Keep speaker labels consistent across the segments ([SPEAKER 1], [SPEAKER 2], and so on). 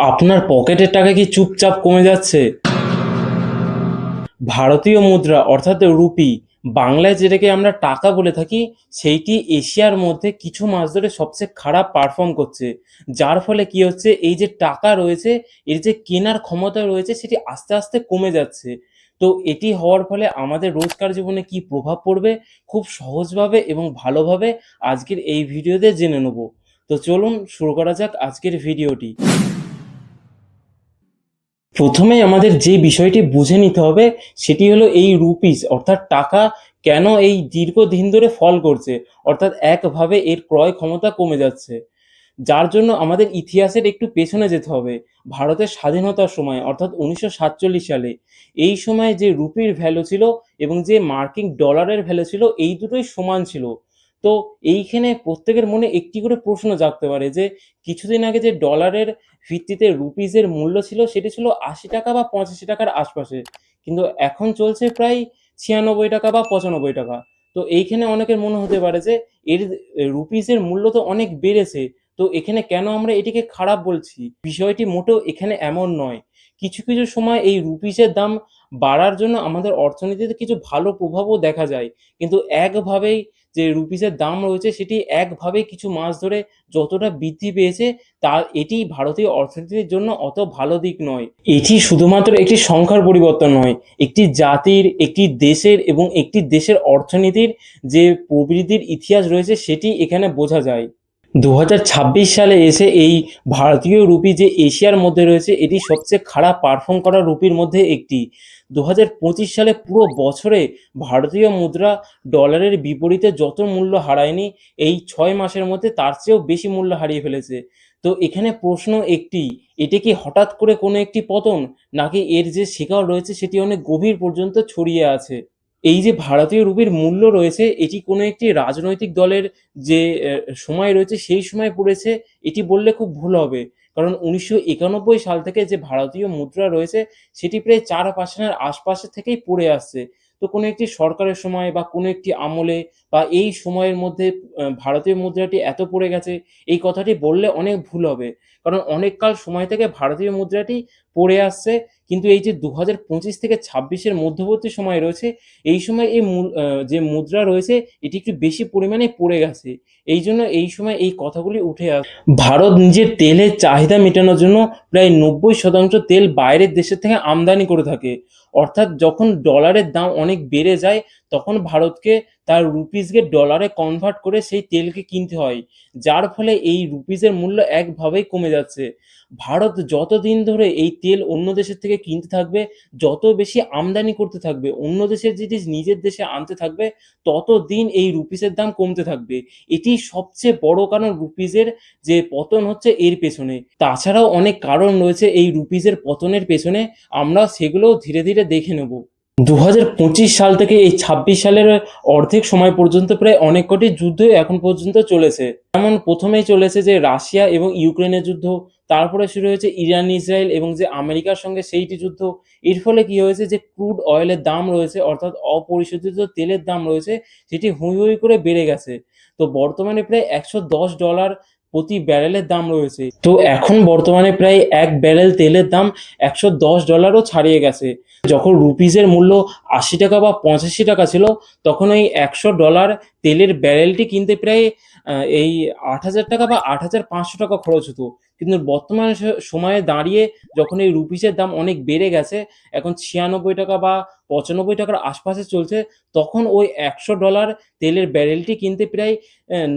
[SPEAKER 1] আপনার পকেটের টাকা কি চুপচাপ কমে যাচ্ছে? ভারতীয় মুদ্রা অর্থাৎ রুপি, বাংলায় যেটাকে আমরা টাকা বলে থাকি, সেইটি এশিয়ার মধ্যে কিছু মাস ধরে সবচেয়ে খারাপ পারফর্ম করছে। যার ফলে কি হচ্ছে, এই যে টাকা রয়েছে, এর যে কেনার ক্ষমতা রয়েছে সেটি আস্তে আস্তে কমে যাচ্ছে। তো এটি হওয়ার ফলে আমাদের রোজকার জীবনে কি প্রভাব পড়বে, খুব সহজভাবে এবং ভালোভাবে আজকের এই ভিডিওতে জেনে নেব। তো চলুন শুরু করা যাক আজকের ভিডিওটি। প্রথমেই আমাদের যে বিষয়টি বুঝে নিতে হবে সেটি হলো এই রুপিস অর্থাৎ টাকা কেন এই দীর্ঘদিন ধরে ফল করছে, অর্থাৎ একভাবে এর ক্রয় ক্ষমতা কমে যাচ্ছে। যার জন্য আমাদের ইতিহাসের একটু পেছনে যেতে হবে। ভারতের স্বাধীনতার সময় অর্থাৎ 1947 সালে এই সময় যে রুপির ভ্যালু ছিল এবং যে মার্কিন ডলারের ভ্যালু ছিল, এই দুটোই সমান ছিল। তো এইখানে প্রত্যেকের মনে একটি করে প্রশ্ন জাগতে পারে যে কিছুদিন আগে যে ডলারের ভিত্তিতে রুপিসের মূল্য ছিল সেটি ছিল ৮০ টাকা বা ৮৫ টাকার আশপাশে। কিন্তু এখন চলছে প্রায় ৯৬ টাকা বা ৯৫ টাকা। তো এইখানে অনেকের মনে হতে পারে যে এর রুপিসের মূল্য তো অনেক বেড়েছে। তো এখানে কেন আমরা এটিকে খারাপ বলছি? বিষয়টি মোটেও এখানে এমন নয়। কিছু, কিছু সময় এই রুপিসের দাম বাড়ার জন্য আমাদের অর্থনীতিতে কিছু ভালো প্রভাবও দেখা যায়। কিন্তু একভাবেই যে রুপিসের দাম রয়েছে সেটি একভাবেই কিছু মাস ধরে যতটা বৃদ্ধি পেয়েছে এটি ভারতীয় অর্থনীতির জন্য অত ভালো দিক নয়। এটি শুধুমাত্র একটি সংখ্যার পরিবর্তন নয়, একটি জাতির, একটি দেশের এবং একটি দেশের অর্থনীতির যে প্রবৃদ্ধির ইতিহাস রয়েছে সেটি এখানে বোঝা যায়। ২০২৬ সালে এসে এই ভারতীয় রুপি যে এশিয়ার মধ্যে রয়েছে এটি সবচেয়ে খারাপ পারফর্ম করা রুপির মধ্যে একটি। ২০২৫ সালে পুরো বছরে ভারতীয় মুদ্রা ডলারের বিপরীতে যত মূল্য হারায়নি, এই ৬ মাসের মধ্যে তার চেয়েও বেশি মূল্য হারিয়ে ফেলেছে। তো এখানে প্রশ্ন একটি, এটা কি হঠাৎ করে কোনো একটি পতন? নাকি এর যে শিকড় রয়েছে সেটি অনেক গভীর পর্যন্ত ছড়িয়ে আছে? এই যে ভারতীয় রুপির মূল্য রয়েছে এটি কোনো একটি রাজনৈতিক দলের যে সময় রয়েছে সেই সময় পড়েছে এটি বললে খুব ভুল হবে। কারণ ১৯৯১ সাল থেকে যে ভারতীয় মুদ্রা রয়েছে সেটি প্রায় ৪-৫ আনার আশপাশে থেকেই পড়ে আসছে। তো কোনো একটি সরকারের সময় বা কোনো একটি আমলে বা এই সময়ের মধ্যে ভারতীয় মুদ্রাটি এত পড়ে গেছে, এই কথাটি বললে অনেক ভুল হবে। কারণ অনেক কাল সময় থেকে ভারতীয় মুদ্রাটি পড়ে আসছে। কিন্তু এই যে ২০২৫ থেকে ২৬ এর মধ্যবর্তী সময় রয়েছে, এই সময় এই যে মুদ্রা রয়েছে এটি একটু বেশি পরিমাণে পড়ে গেছে। এইজন্য এই সময় এই কথাগুলি উঠে ভারত নিজের তেলের চাহিদা মেটানোর জন্য প্রায় ৯০% তেল বাইরের দেশের থেকে আমদানি করে থাকে। অর্থাৎ যখন ডলারের দাম অনেক বেড়ে যায় তখন ভারতকে তার রুপিসকে ডলারে কনভার্ট করে সেই তেলকে কিনতে হয়। যার ফলে এই রুপিসের মূল্য একভাবেই কমে যাচ্ছে। ভারত যতদিন ধরে এই তেল অন্য দেশের থেকে কিনতে থাকবে, যত বেশি আমদানি করতে থাকবে, অন্য দেশের জিনিস নিজের দেশে আনতে থাকবে, ততদিন এই রুপিসের দাম কমতে থাকবে। এটি সবচেয়ে বড় কারণ রুপিসের যে পতন হচ্ছে এর পেছনে। তাছাড়াও অনেক কারণ রয়েছে এই রুপিসের পতনের পেছনে, আমরা সেগুলোও ধীরে, ধীরে দেখে নেব। ২০২৫ সাল থেকে এই ২৬ সালের অর্ধেক সময় পর্যন্ত প্রায় অনেক কটি যুদ্ধই এখন পর্যন্ত চলেছে। যেমন ১ম এই চলেছে যে রাশিয়া এবং ইউক্রেনের যুদ্ধ, তারপরে শুরু হয়েছে ইরান, ইসরায়েল এবং যে আমেরিকার সঙ্গে সেইটি যুদ্ধ। এর ফলে কি হয়েছে যে ক্রুড অয়েলের দাম রয়েছে অর্থাৎ অপরিশোধিত তেলের দাম রয়েছে সেটি হৈ, হৈ করে বেড়ে গেছে। তো বর্তমানে প্রায় $১১০ প্রতি ব্যারেলের দাম রয়েছে। তো এখন বর্তমানে প্রায় ১ ব্যারেল তেলের দাম $১১০ ও ছাড়িয়ে গেছে। যখন রুপিসের মূল্য ৮০ টাকা বা ৮৫ টাকা ছিল তখন ওই $১০০ তেলের ব্যারেলটি কিনতে প্রায় এই ৳৮,০০০ বা ৳৮,৫০০ খরচ হতো। কিন্তু বর্তমান সময়ে দাঁড়িয়ে যখন এই রুপিসের দাম অনেক বেড়ে গেছে, এখন ৳৯৬ বা ৳৯৫ র আশপাশে চলছে, তখন ওই $১০০ তেলের ব্যারেলটি কিনতে প্রায়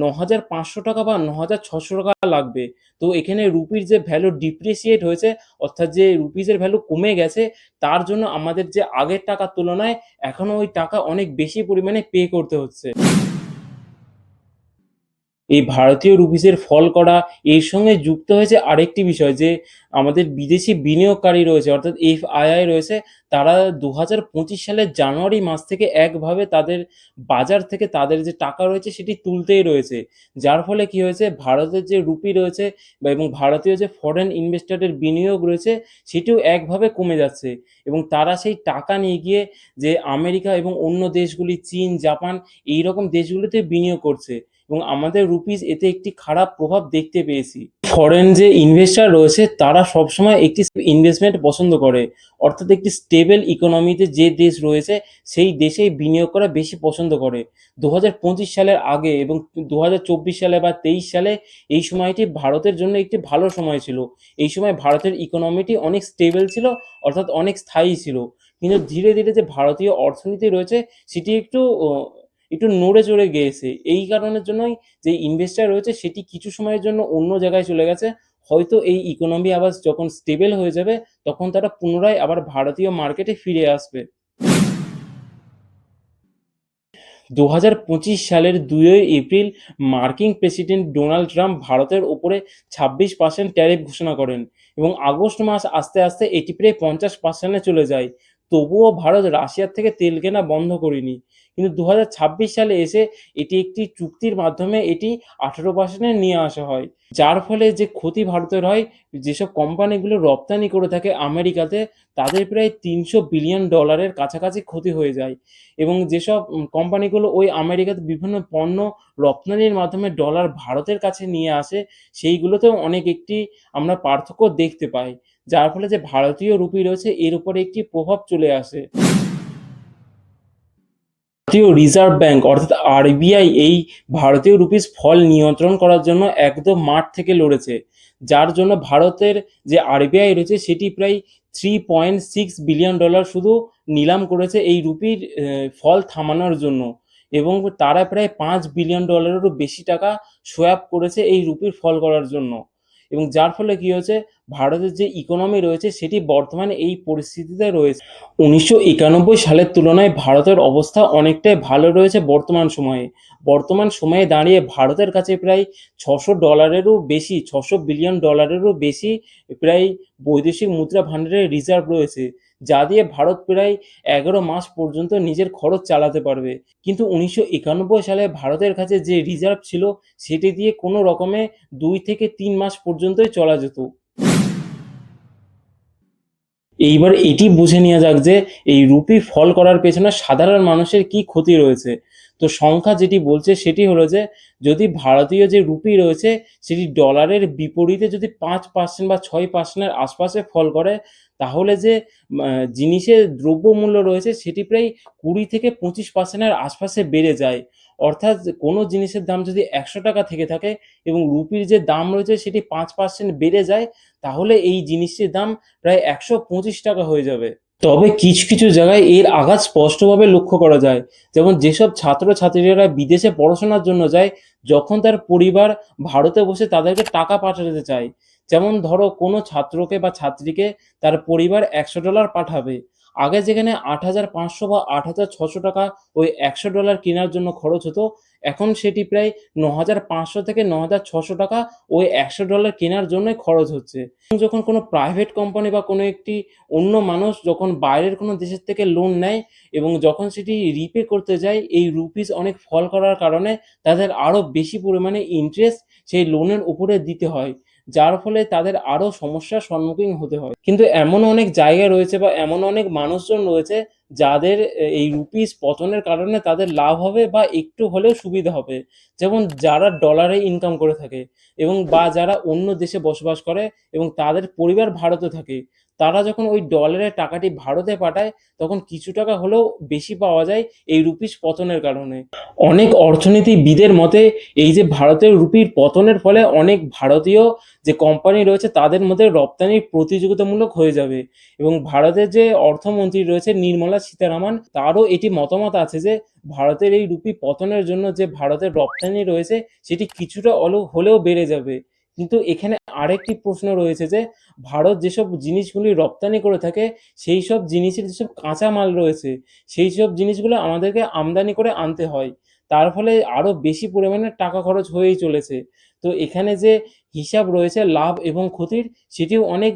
[SPEAKER 1] ৳৯,৫০০ বা ৳৯,৬০০ লাগবে। তো এখানে রুপির যে ভ্যালু ডিপ্রিসিয়েট হয়েছে অর্থাৎ যে রুপিসের ভ্যালু কমে গেছে তার জন্য আমাদের যে আগের টাকার তুলনায় এখনো ওই টাকা অনেক বেশি পরিমাণে পে করতে হচ্ছে। এই ভারতীয় রুপিসের ফল করা এর সঙ্গে যুক্ত হয়েছে আরেকটি বিষয় যে আমাদের বিদেশি বিনিয়োগকারী রয়েছে অর্থাৎ এফআইআই রয়েছে, তারা ২০২৫ সালের জানুয়ারি মাস থেকে একভাবে তাদের বাজার থেকে তাদের যে টাকা রয়েছে সেটি তুলতেই রয়েছে। যার ফলে কি হয়েছে, ভারতের যে রুপি রয়েছে এবং ভারতীয় যে ফরেন ইনভেস্টরের বিনিয়োগ রয়েছে সেটিও একভাবে কমে যাচ্ছে এবং তারা সেই টাকা নিয়ে গিয়ে যে আমেরিকা এবং অন্য দেশগুলি চীন, জাপান এইরকম দেশগুলিতে বিনিয়োগ করছে। এবং আমাদের রুপিস এতে একটি খারাপ প্রভাব দেখতে পেয়েছি। ফরেন যে ইনভেস্টর রয়েছে তারা সবসময় একটি ইনভেস্টমেন্ট পছন্দ করে, অর্থাৎ একটি স্টেবল ইকোনমিতে যে দেশ রয়েছে সেই দেশেই বিনিয়োগ করা বেশি পছন্দ করে। 2025 সালের আগে এবং 2024 সালে বা 23 সালে এই সময়টি ভারতের জন্য একটি ভালো সময় ছিল। এই সময় ভারতের ইকোনমিটি অনেক স্টেবল ছিল, অর্থাৎ অনেক স্থায়ী ছিল। কিন্তু ধীরে ধীরে যে ভারতীয় অর্থনীতি রয়েছে সেটি একটু নড়ে চড়ে গিয়েছে। এই কারণের জন্যই যে ইনভেস্টর রয়েছে সেটি কিছু সময়ের জন্য অন্য জায়গায় চলে গেছে। হয়তো এই ইকোনমি আবার যখন স্টেবল হয়ে যাবে তখন তারা পুনরায় আবার ভারতীয় মার্কেটে ফিরে আসবে। 2025 সালের 2 এপ্রিল মার্কিন প্রেসিডেন্ট ডোনাল্ড ট্রাম্প ভারতের ওপরে 26% ট্যারিফ ঘোষণা করেন এবং আগস্ট মাস আসতে আসতে এটি প্রায় 50% চলে যায়। তবুও ভারত রাশিয়ার থেকে তেল কেনা বন্ধ করেনি। কিন্তু 2026 সালে এসে এটি একটি চুক্তির মাধ্যমে এটি 18% নিয়ে আসা হয়। যার ফলে যে ক্ষতি ভারতের হয়, যেসব কোম্পানিগুলো রপ্তানি করে থাকে আমেরিকাতে তাদের প্রায় $300 বিলিয়ন কাছাকাছি ক্ষতি হয়ে যায়। এবং যেসব কোম্পানিগুলো ওই আমেরিকাতে বিভিন্ন পণ্য রপ্তানির মাধ্যমে ডলার ভারতের কাছে নিয়ে আসে, সেইগুলোতেও অনেক একটি আমরা পার্থক্য দেখতে পাই। যার ফলে যে ভারতীয় রুপি রয়েছে এর উপরে একটি প্রভাব চলে আসে। ভারতীয় রিজার্ভ ব্যাঙ্ক অর্থাৎ আরবিআই এই ভারতীয় রুপিস ফল নিয়ন্ত্রণ করার জন্য একদম মাঠ থেকে লড়েছে। যার জন্য ভারতের যে আরবিআই রয়েছে সেটি প্রায় $3.6 বিলিয়ন শুধু নিলাম করেছে এই রুপির ফল থামানোর জন্য এবং তারা প্রায় $5 বিলিয়ন এরও বেশি টাকা সোয়াপ করেছে এই রুপির ফল করার জন্য। এবং যার ফলে কি হয়েছে, ভারতের যে ইকোনমি রয়েছে সেটি বর্তমানে এই পরিস্থিতিতে রয়েছে। 1991 সালের তুলনায় ভারতের অবস্থা অনেকটাই ভালো রয়েছে বর্তমান সময়ে। বর্তমান সময়ে দাঁড়িয়ে ভারতের কাছে প্রায় $600 বেশি, $600 বিলিয়ন বেশি প্রায় বৈদেশিক মুদ্রা ভান্ডারের রিজার্ভ রয়েছে, যা দিয়ে ভারত প্রায় 11 মাস পর্যন্ত নিজের খরচ চালাতে পারবে। কিন্তু 1991 সালে ভারতের কাছে যে রিজার্ভ ছিল সেটি দিয়ে কোনো রকমে 2 থেকে 3 মাস পর্যন্তই চলা যেত। এইবার এটি বুঝে নেওয়া যাক যে এই রুপি ফল করার পেছনে সাধারণ মানুষের কি ক্ষতি রয়েছে। তো সংখ্যা যেটি বলছে সেটি হলো যে যদি ভারতীয় যে রুপি রয়েছে সেটি ডলারের বিপরীতে যদি 5% বা 6% এর আশপাশে ফল করে তাহলে যে জিনিসের দ্রব্যমূল্য রয়েছে সেটি প্রায় 20 থেকে 25% এর আশপাশে বেড়ে যায়। অর্থাৎ কোনো জিনিসের দাম যদি ৳100 থেকে থাকে এবং রুপির যে দাম রয়েছে সেটি 5% বেড়ে যায় তাহলে এই জিনিসটির দাম প্রায় ৳125 হয়ে যাবে। তবে কিছু কিছু জায়গায় এর আঘাত স্পষ্টভাবে লক্ষ্য করা যায়। যেমন যেসব ছাত্রছাত্রীরা বিদেশে পড়াশোনার জন্য যায়, যখন তার পরিবার ভারতে বসে তাদেরকে টাকা পাঠাতে চায়। যেমন ধরো কোনো ছাত্রকে বা ছাত্রীকে তার পরিবার $100 পাঠাবে। আগে যেখানে ৮৫০০ বা ৳৮৬০০ ওই $100 কেনার জন্য খরচ হতো, এখন সেটি প্রায় ৳৯৫০০ থেকে ৳৯৬০০ ওই $100 কেনার জন্যই খরচ হচ্ছে। যখন কোনো প্রাইভেট কোম্পানি বা কোনো একটি অন্য মানুষ যখন বাইরের কোনো দেশের থেকে লোন নেয় এবং যখন সেটি রিপে করতে যায় এই রুপিস অনেক ফল করার কারণে তাদের আরও বেশি পরিমাণে ইন্টারেস্ট সেই লোনের উপরে দিতে হয়। যার ফলে তাদের আরও সমস্যার সম্মুখীন হতে হয়। কিন্তু এমন অনেক জায়গা রয়েছে বা এমন অনেক মানুষজন রয়েছে যাদের এই রুপিস পতনের কারণে তাদের লাভ হবে বা একটু হলেও সুবিধা হবে। যেমন যারা ডলারে ইনকাম করে থাকে এবং বা যারা অন্য দেশে বসবাস করে এবং তাদের পরিবার ভারতে থাকে। তারা যখন ওই ডলারের টাকাটি ভারতে পাঠায় তখন কিছু টাকা হলেও বেশি পাওয়া যায় এই রুপিস পতনের কারণে। অনেক অর্থনীতিবিদের মতে এই যে ভারতের রুপির পতনের ফলে অনেক ভারতীয় যে কোম্পানি রয়েছে তাদের মধ্যে রপ্তানি প্রতিযোগিতামূলক হয়ে যাবে এবং ভারতের যে অর্থমন্ত্রী রয়েছে নির্মলা সীতারামন তারও এটি মতামত আছে যে ভারতের এই রুপি পতনের জন্য যে ভারতের রপ্তানি রয়েছে সেটি কিছুটা হলেও বেড়ে যাবে। কিন্তু এখানে আরেকটি প্রশ্ন রয়েছে যে ভারত যেসব জিনিসগুলি রপ্তানি করে থাকে সেই সব জিনিসের যেসব কাঁচামাল রয়েছে সেই সব জিনিসগুলো আমাদেরকে আমদানি করে আনতে হয়। তার ফলে আরও বেশি পরিমাণে টাকা খরচ হয়েই চলেছে। তো এখানে যে হিসাব রয়েছে লাভ এবং ক্ষতির সেটিও অনেক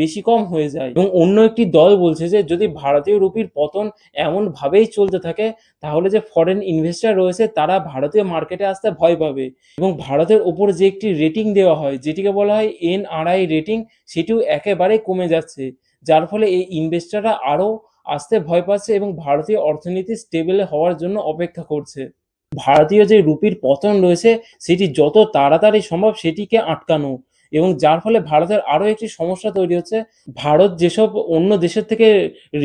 [SPEAKER 1] বেশি কম হয়ে যায় এবং অন্য একটি দল বলছে যে যদি ভারতীয় রুপির পতন এমনভাবেই চলতে থাকে তাহলে যে ফরেন ইনভেস্টর রয়েছে তারা ভারতীয় মার্কেটে আসতে ভয় পাবে এবং ভারতের ওপর যে একটি রেটিং দেওয়া হয় যেটিকে বলা হয় এনআরআই রেটিং সেটিও একেবারেই কমে যাচ্ছে। যার ফলে এই ইনভেস্টররা আরও আসতে ভয় পাচ্ছে এবং ভারতীয় অর্থনীতি স্টেবল হওয়ার জন্য অপেক্ষা করছে। ভারতীয় যে রুপির পতন রয়েছে সেটি যত তাড়াতাড়ি সম্ভব সেটিকে আটকানো, এবং যার ফলে ভারতের আরো একটি সমস্যা তৈরি হচ্ছে। ভারত যেসব অন্য দেশের থেকে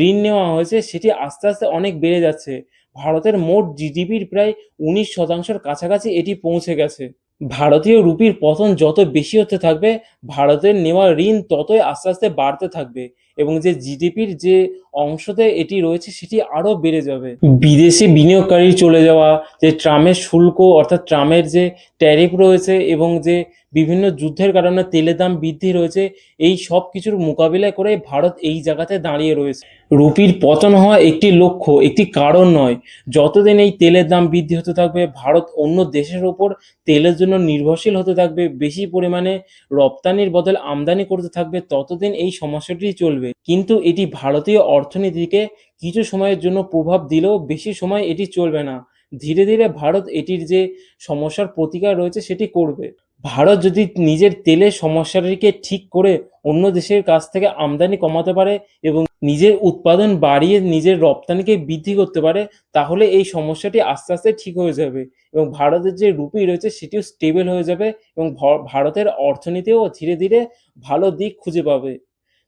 [SPEAKER 1] ঋণ নেওয়া হয়েছে সেটি আস্তে, আস্তে অনেক বেড়ে যাচ্ছে। ভারতের মোট জিডিপির প্রায় 19% কাছাকাছি এটি পৌঁছে গেছে। ভারতীয় রুপির পতন যত বেশি হতে থাকবে, ভারতের নেওয়া ঋণ ততই আস্তে, আস্তে বাড়তে থাকবে, এবং যে জিডিপির যে অংশতে এটি রয়েছে সেটি আরো বেড়ে যাবে। বিদেশি বিনিয়োগকারী চলে যাওয়া, যে ট্রাম্পের শুল্ক অর্থাৎ ট্রাম্পের যে ট্যারিফ রয়েছে এবং যে বিভিন্ন যুদ্ধের কারণে তেলের দাম বৃদ্ধি রয়েছে, এই সব কিছুর মোকাবিলা করে ভারত এই জায়গাতে দাঁড়িয়ে রয়েছে। রুপির পতন হওয়া একটি লক্ষ্য, একটি কারণ নয়। যতদিন এই তেলের দাম বৃদ্ধি হতে থাকবে, ভারত অন্য দেশের ওপর তেলের জন্য নির্ভরশীল হতে থাকবে, বেশি পরিমাণে রপ্তানির বদলে আমদানি করতে থাকবে, ততদিন এই সমস্যাটি চলবে। কিন্তু এটি ভারতীয় অর্থনীতিকে কিছু সময়ের জন্য প্রভাব দিলেও বেশি সময় এটি চলবে না। ধীরে, ধীরে ভারত এটির যে সমস্যার প্রতিকার রয়েছে সেটি করবে। ভারত যদি নিজের তেলের সমস্যাটিকে ঠিক করে অন্য দেশের কাছ থেকে আমদানি কমাতে পারে এবং নিজের উৎপাদন বাড়িয়ে নিজের রপ্তানিকে বৃদ্ধি করতে পারে, তাহলে এই সমস্যাটি আস্তে, আস্তে ঠিক হয়ে যাবে, এবং ভারতের যে রুপি রয়েছে সেটিও স্টেবল হয়ে যাবে, এবং ভারতের অর্থনীতিও ধীরে, ধীরে ভালো দিক খুঁজে পাবে।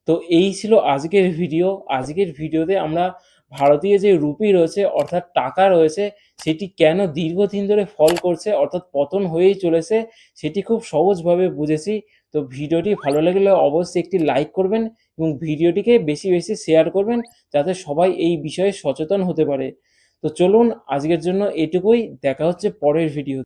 [SPEAKER 1] তো এই ছিল আজকের ভিডিও। আজকের ভিডিওতে আমরা ভারতীয় যে রুপি রয়েছে অর্থাৎ টাকা রয়েছে সেটি কেন দীর্ঘদিন ধরে ফল করছে অর্থাৎ পতন হয়েই চলেছে, সেটি খুব সহজভাবে বুঝেছি। তো ভিডিওটি ভালো লাগলে অবশ্যই একটি লাইক করবেন এবং ভিডিওটিকে বেশি, বেশি শেয়ার করবেন, যাতে সবাই এই বিষয়ে সচেতন হতে পারে। তো চলুন আজকের জন্য এটুকুই। দেখা হচ্ছে পরের ভিডিও।